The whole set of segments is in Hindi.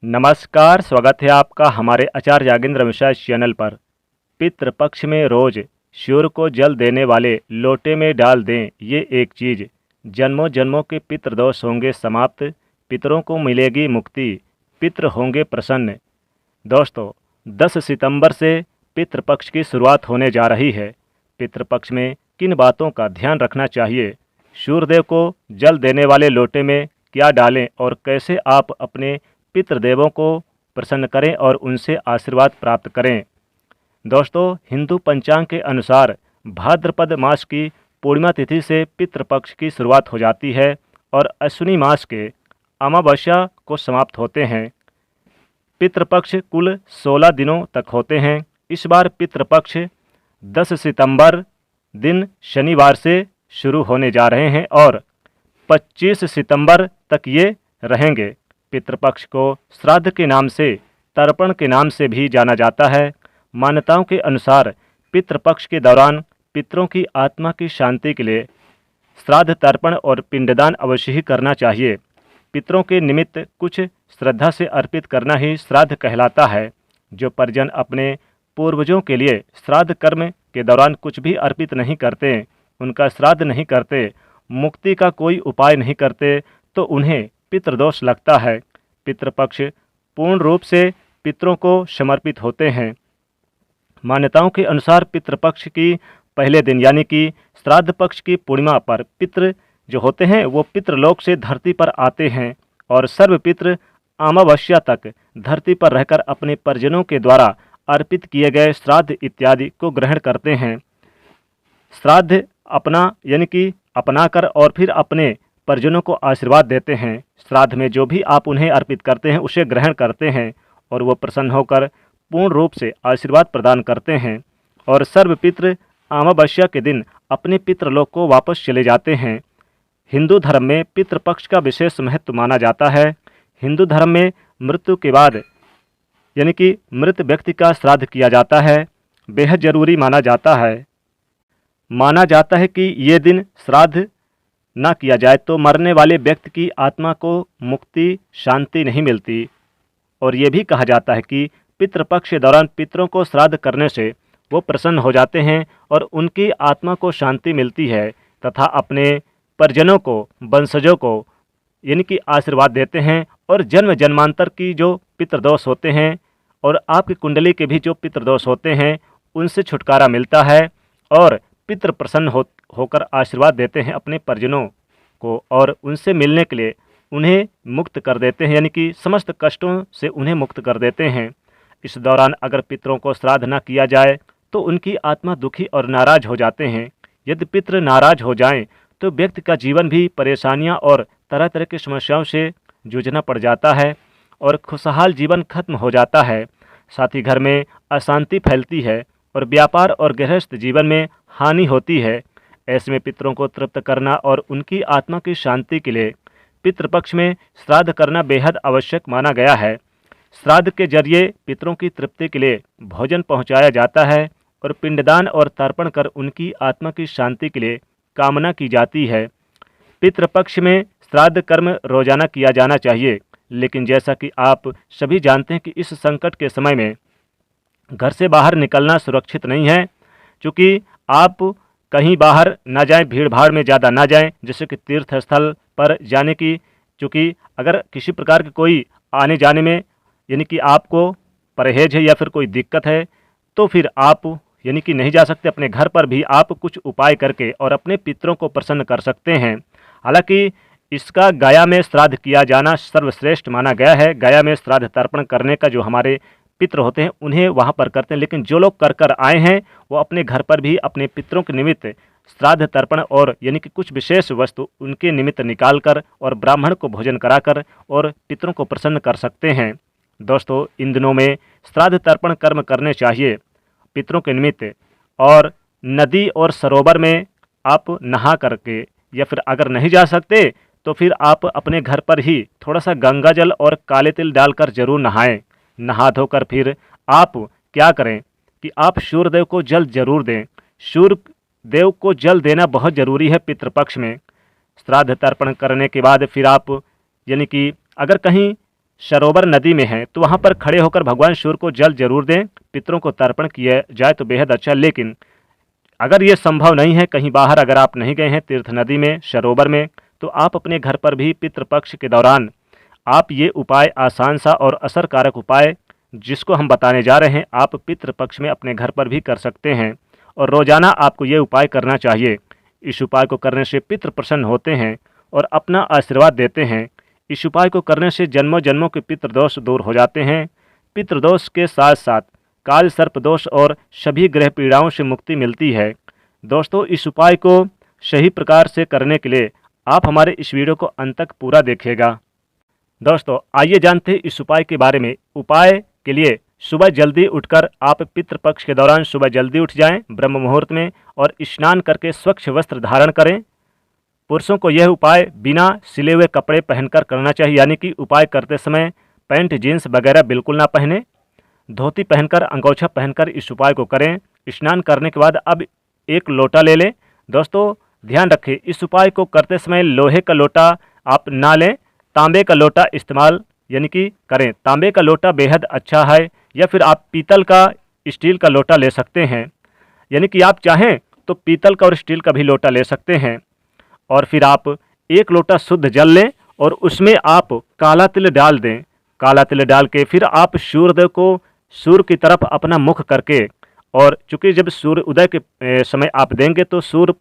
नमस्कार, स्वागत है आपका हमारे आचार्य यागेंद्र मिश्रा चैनल पर। पितृपक्ष में रोज सूर्य को जल देने वाले लोटे में डाल दें ये एक चीज़, जन्मों जन्मों के पितृदोष होंगे समाप्त, पितरों को मिलेगी मुक्ति, पितृ होंगे प्रसन्न। दोस्तों, 10 सितंबर से पितृपक्ष की शुरुआत होने जा रही है। पितृपक्ष में किन बातों का ध्यान रखना चाहिए, सूर्यदेव को जल देने वाले लोटे में क्या डालें और कैसे आप अपने पितृदेवों को प्रसन्न करें और उनसे आशीर्वाद प्राप्त करें। दोस्तों, हिंदू पंचांग के अनुसार भाद्रपद मास की पूर्णिमा तिथि से पितृपक्ष की शुरुआत हो जाती है और अश्विनी मास के अमावस्या को समाप्त होते हैं। पितृपक्ष कुल 16 दिनों तक होते हैं। इस बार पितृपक्ष 10 सितंबर दिन शनिवार से शुरू होने जा रहे हैं और 25 सितंबर तक ये रहेंगे। पितृपक्ष को श्राद्ध के नाम से, तर्पण के नाम से भी जाना जाता है। मान्यताओं के अनुसार पितृपक्ष के दौरान पितरों की आत्मा की शांति के लिए श्राद्ध, तर्पण और पिंडदान अवश्य ही करना चाहिए। पितरों के निमित्त कुछ श्रद्धा से अर्पित करना ही श्राद्ध कहलाता है। जो परिजन अपने पूर्वजों के लिए श्राद्ध कर्म के दौरान कुछ भी अर्पित नहीं करते, उनका श्राद्ध नहीं करते, मुक्ति का कोई उपाय नहीं करते, तो उन्हें पितृदोष लगता है। पितृपक्ष पूर्ण रूप से पितरों को समर्पित होते हैं। मान्यताओं के अनुसार पितृपक्ष की पहले दिन यानी कि श्राद्ध पक्ष की पूर्णिमा पर पितृ जो होते हैं वो पितृलोक से धरती पर आते हैं और सर्व पितृ अमावस्या तक धरती पर रहकर अपने परिजनों के द्वारा अर्पित किए गए श्राद्ध इत्यादि को ग्रहण करते हैं। श्राद्ध अपना यानी कि अपनाकर और फिर अपने परिजनों को आशीर्वाद देते हैं। श्राद्ध में जो भी आप उन्हें अर्पित करते हैं उसे ग्रहण करते हैं और वो प्रसन्न होकर पूर्ण रूप से आशीर्वाद प्रदान करते हैं और सर्व पितृ अमावस्या के दिन अपने पितृलोक को वापस चले जाते हैं। हिंदू धर्म में पितृपक्ष का विशेष महत्व माना जाता है। हिंदू धर्म में मृत्यु के बाद यानी कि मृत व्यक्ति का श्राद्ध किया जाता है, बेहद जरूरी माना जाता है। माना जाता है कि ये दिन श्राद्ध ना किया जाए तो मरने वाले व्यक्ति की आत्मा को मुक्ति, शांति नहीं मिलती। और ये भी कहा जाता है कि पितृपक्ष के दौरान पितरों को श्राद्ध करने से वो प्रसन्न हो जाते हैं और उनकी आत्मा को शांति मिलती है तथा अपने परिजनों को, वंशजों को यानी कि आशीर्वाद देते हैं और जन्म जन्मांतर की जो पितृदोष होते हैं और आपकी कुंडली के भी जो पितृदोष होते हैं उनसे छुटकारा मिलता है और पितृ प्रसन्न होकर आशीर्वाद देते हैं अपने परिजनों को और उनसे मिलने के लिए उन्हें मुक्त कर देते हैं यानी कि समस्त कष्टों से उन्हें मुक्त कर देते हैं। इस दौरान अगर पितरों को श्राद्ध न किया जाए तो उनकी आत्मा दुखी और नाराज हो जाते हैं। यदि पितृ नाराज हो जाएं तो व्यक्ति का जीवन भी परेशानियां और तरह तरह की समस्याओं से जूझना पड़ जाता है और खुशहाल जीवन खत्म हो जाता है। साथ ही घर में अशांति फैलती है और व्यापार और गृहस्थ जीवन में हानि होती है। ऐसे में पितरों को तृप्त करना और उनकी आत्मा की शांति के लिए पितृपक्ष में श्राद्ध करना बेहद आवश्यक माना गया है। श्राद्ध के जरिए पितरों की तृप्ति के लिए भोजन पहुंचाया जाता है और पिंडदान और तर्पण कर उनकी आत्मा की शांति के लिए कामना की जाती है। पितृपक्ष में श्राद्ध कर्म रोजाना किया जाना चाहिए, लेकिन जैसा कि आप सभी जानते हैं कि इस संकट के समय में घर से बाहर निकलना सुरक्षित नहीं है। क्योंकि आप कहीं बाहर ना जाएं, भीड़ भाड़ में ज़्यादा ना जाएं, जैसे कि तीर्थ स्थल पर जाने की, क्योंकि अगर किसी प्रकार की कोई आने जाने में यानी कि आपको परहेज है या फिर कोई दिक्कत है तो फिर आप यानी कि नहीं जा सकते। अपने घर पर भी आप कुछ उपाय करके और अपने पितरों को प्रसन्न कर सकते हैं। हालांकि इसका गया में श्राद्ध किया जाना सर्वश्रेष्ठ माना गया है। गया में श्राद्ध तर्पण करने का जो हमारे पितृ होते हैं उन्हें वहाँ पर करते हैं, लेकिन जो लोग कर कर आए हैं वो अपने घर पर भी अपने पितरों के निमित्त श्राद्ध तर्पण और यानी कि कुछ विशेष वस्तु उनके निमित्त निकाल कर और ब्राह्मण को भोजन कराकर और पितरों को प्रसन्न कर सकते हैं। दोस्तों, इन दिनों में श्राद्ध तर्पण कर्म करने चाहिए पितरों के निमित्त और नदी और सरोवर में आप नहा करके, या फिर अगर नहीं जा सकते तो फिर आप अपने घर पर ही थोड़ा सा गंगा जल और काले तिल डालकर जरूर नहाएं। नहा धोकर फिर आप क्या करें कि आप सूर्यदेव को जल जरूर दें। सूर्यदेव को जल देना बहुत ज़रूरी है पितृपक्ष में। श्राद्ध तर्पण करने के बाद फिर आप यानी कि अगर कहीं सरोवर नदी में हैं तो वहाँ पर खड़े होकर भगवान सूर्य को जल जरूर दें, पितरों को तर्पण किया जाए तो बेहद अच्छा। लेकिन अगर ये संभव नहीं है, कहीं बाहर अगर आप नहीं गए हैं तीर्थ नदी में, सरोवर में, तो आप अपने घर पर भी पितृपक्ष के दौरान आप ये उपाय, आसान सा और असरकारक उपाय जिसको हम बताने जा रहे हैं, आप पितृपक्ष में अपने घर पर भी कर सकते हैं और रोज़ाना आपको ये उपाय करना चाहिए। इस उपाय को करने से पितृ प्रसन्न होते हैं और अपना आशीर्वाद देते हैं। इस उपाय को करने से जन्मों जन्मों के पितृदोष दूर हो जाते हैं। पितृदोष के साथ साथ काल सर्प दोष और सभी ग्रह पीड़ाओं से मुक्ति मिलती है। दोस्तों, इस उपाय को सही प्रकार से करने के लिए आप हमारे इस वीडियो को अंत तक पूरा देखिएगा। दोस्तों, आइए जानते हैं इस उपाय के बारे में। उपाय के लिए सुबह जल्दी उठकर आप पितृपक्ष के दौरान सुबह जल्दी उठ जाएं ब्रह्म मुहूर्त में और स्नान करके स्वच्छ वस्त्र धारण करें। पुरुषों को यह उपाय बिना सिले हुए कपड़े पहनकर करना चाहिए, यानी कि उपाय करते समय पैंट जीन्स वगैरह बिल्कुल ना पहने। धोती पहनकर, अंगोछा पहनकर इस उपाय को करें। स्नान करने के बाद अब एक लोटा ले लें। दोस्तों, ध्यान रखें, इस उपाय को करते समय लोहे का लोटा आप ना लें, तांबे का लोटा इस्तेमाल यानी कि करें। तांबे का लोटा बेहद अच्छा है, या फिर आप पीतल का, स्टील का लोटा ले सकते हैं। यानी कि आप चाहें तो पीतल का और स्टील का भी लोटा ले सकते हैं। और फिर आप एक लोटा शुद्ध जल लें और उसमें आप काला तिल डाल दें। काला तिल डाल के फिर आप सूर्यदेव को सूर्य की तरफ अपना मुख करके, और चूंकि जब सूर्य उदय के समय आप देंगे तो सूर्य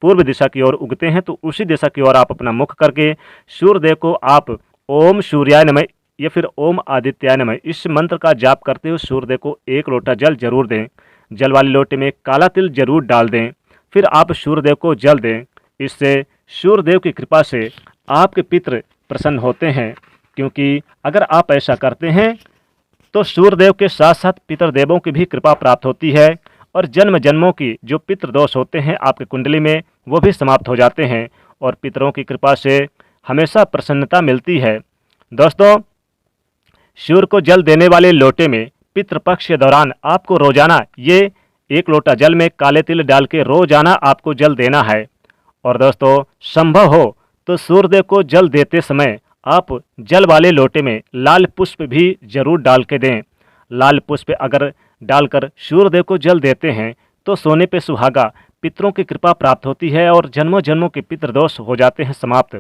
पूर्व दिशा की ओर उगते हैं, तो उसी दिशा की ओर आप अपना मुख करके सूर्यदेव को आप ओम सूर्याय नमः या फिर ओम आदित्याय नमः इस मंत्र का जाप करते हुए सूर्यदेव को एक लोटा जल जरूर दें। जल वाले लोटे में काला तिल जरूर डाल दें। फिर आप सूर्यदेव को जल दें। इससे सूर्यदेव की कृपा से आपके पितृ प्रसन्न होते हैं, क्योंकि अगर आप ऐसा करते हैं तो सूर्यदेव के साथ साथ पितृदेवों की भी कृपा प्राप्त होती है और जन्म जन्मों की जो पितृदोष होते हैं आपकी कुंडली में वो भी समाप्त हो जाते हैं और पितरों की कृपा से हमेशा प्रसन्नता मिलती है। दोस्तों, सूर्य को जल देने वाले लोटे में पितृपक्ष के दौरान आपको रोजाना ये एक लोटा जल में काले तिल डाल के रोजाना आपको जल देना है। और दोस्तों, संभव हो तो सूर्यदेव को जल देते समय आप जल वाले लोटे में लाल पुष्प भी जरूर डाल के दें। लाल पुष्प अगर डालकर सूर्यदेव को जल देते हैं तो सोने पे सुहागा, पितरों की कृपा प्राप्त होती है और जन्मों जन्मों के पितृदोष हो जाते हैं समाप्त।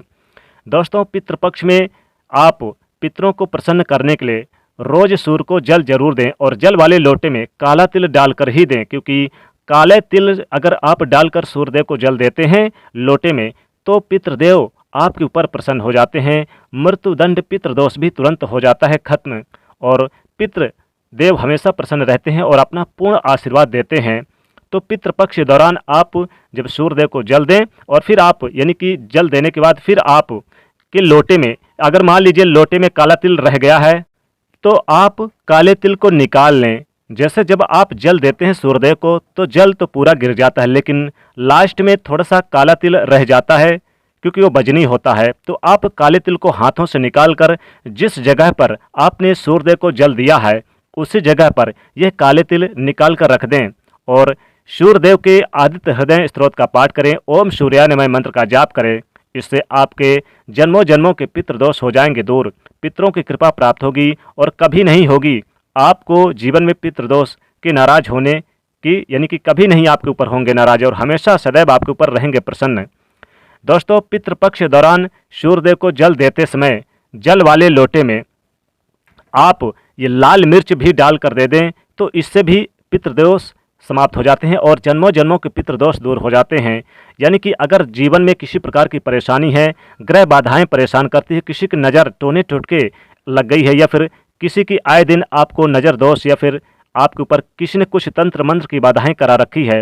दोस्तों, पितृपक्ष में आप पितरों को प्रसन्न करने के लिए रोज सूर्य को जल जरूर दें और जल वाले लोटे में काला तिल डालकर ही दें, क्योंकि काले तिल अगर आप डालकर सूर्यदेव को जल देते हैं लोटे में तो पितृदेव आपके ऊपर प्रसन्न हो जाते हैं। मृत्युदंड पितृदोष भी तुरंत हो जाता है खत्म और पितृदेव हमेशा प्रसन्न रहते हैं और अपना पूर्ण आशीर्वाद देते हैं। तो पितृपक्ष के दौरान आप जब सूर्यदेव को जल दें और फिर आप यानी कि जल देने के बाद फिर आप के लोटे में, अगर मान लीजिए लोटे में काला तिल रह गया है तो आप काले तिल को निकाल लें। जैसे जब आप जल देते हैं सूर्यदेव को तो जल तो पूरा गिर जाता है, लेकिन लास्ट में थोड़ा सा काला तिल रह जाता है क्योंकि वो वजनी होता है। तो आप काले तिल को हाथों से निकालकर जिस जगह पर आपने सूर्यदेव को जल दिया है उसी जगह पर यह काले तिल निकाल कर रख दें और सूर्यदेव के आदित्य हृदय स्तोत्र का पाठ करें। ओम सूर्याय नमः मंत्र का जाप करें। इससे आपके जन्मों जन्मों के पितृदोष हो जाएंगे दूर, पितरों की कृपा प्राप्त होगी और कभी नहीं होगी आपको जीवन में पितृदोष के नाराज होने की, यानी कि कभी नहीं आपके ऊपर होंगे नाराज और हमेशा सदैव आपके ऊपर रहेंगे प्रसन्न। दोस्तों, पितृपक्ष के दौरान सूर्यदेव को जल देते समय जल वाले लोटे में आप ये लाल मिर्च भी डाल कर दे दें तो इससे भी पितृदोष समाप्त हो जाते हैं और जन्मों जन्मों के पितृदोष दूर हो जाते हैं। यानी कि अगर जीवन में किसी प्रकार की परेशानी है, ग्रह बाधाएं परेशान करती है, किसी की नज़र टोने टोटके लग गई है या फिर किसी की आए दिन आपको नज़र दोष या फिर आपके ऊपर किसी ने कुछ तंत्र मंत्र की बाधाएं करा रखी है,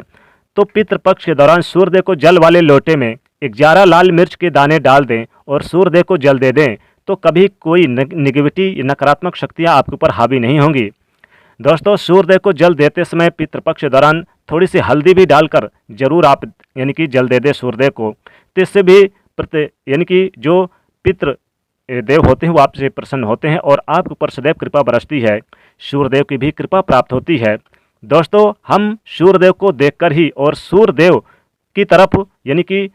तो पितृपक्ष के दौरान सूर्यदेव को जल वाले लोटे में 11 लाल मिर्च के दाने डाल दें और सूर्यदेव को जल दे दें तो कभी कोई नेगेटिविटी, नकारात्मक शक्तियाँ आपके ऊपर हावी नहीं होंगी। दोस्तों, सूर्यदेव को जल देते समय पितृपक्ष के दौरान थोड़ी सी हल्दी भी डालकर जरूर आप यानी कि जल दे दें सूर्यदेव को, तो इससे भी यानी कि जो पितृ देव होते हैं वो आपसे प्रसन्न होते हैं और आपके ऊपर सदैव कृपा बरसती है। सूर्यदेव की भी कृपा प्राप्त होती है। दोस्तों, हम सूर्यदेव को देखकर ही और सूर्यदेव की तरफ यानी कि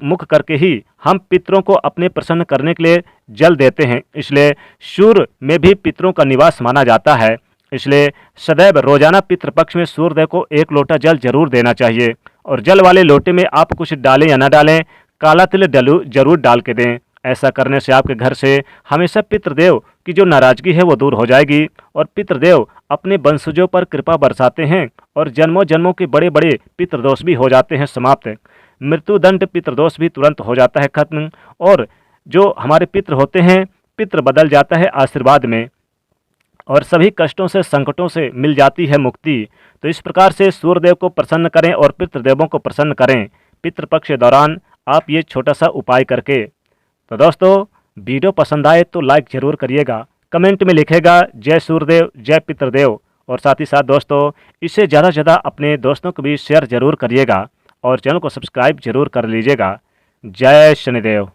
मुख करके ही हम पितरों को अपने प्रसन्न करने के लिए जल देते हैं। इसलिए सूर्य में भी पितरों का निवास माना जाता है। इसलिए सदैव रोजाना पितृपक्ष में सूर्यदेव को 1 लोटा जल जरूर देना चाहिए। और जल वाले लोटे में आप कुछ डालें या न डालें, काला तिल जरूर डाल के दें। ऐसा करने से आपके घर से हमेशा पितृदेव की जो नाराजगी है वो दूर हो जाएगी और पितृदेव अपने वंशजों पर कृपा बरसाते हैं और जन्मों जन्मों के बड़े बड़े पितृदोष भी हो जाते हैं समाप्त। मृत्युदंड पितृदोष भी तुरंत हो जाता है खत्म और जो हमारे पितृ होते हैं, पितृ बदल जाता है आशीर्वाद में और सभी कष्टों से संकटों से मिल जाती है मुक्ति। तो इस प्रकार से सूर्यदेव को प्रसन्न करें और पितृदेवों को प्रसन्न करें पितृपक्ष के दौरान आप ये छोटा सा उपाय करके। तो दोस्तों वीडियो पसंद आए तो लाइक ज़रूर करिएगा, कमेंट में लिखेगा जय सूर्यदेव जय पितृदेव और साथ ही साथ दोस्तों इसे ज़्यादा से ज़्यादा अपने दोस्तों को भी शेयर ज़रूर करिएगा और चैनल को सब्सक्राइब जरूर कर लीजिएगा। जय शनिदेव।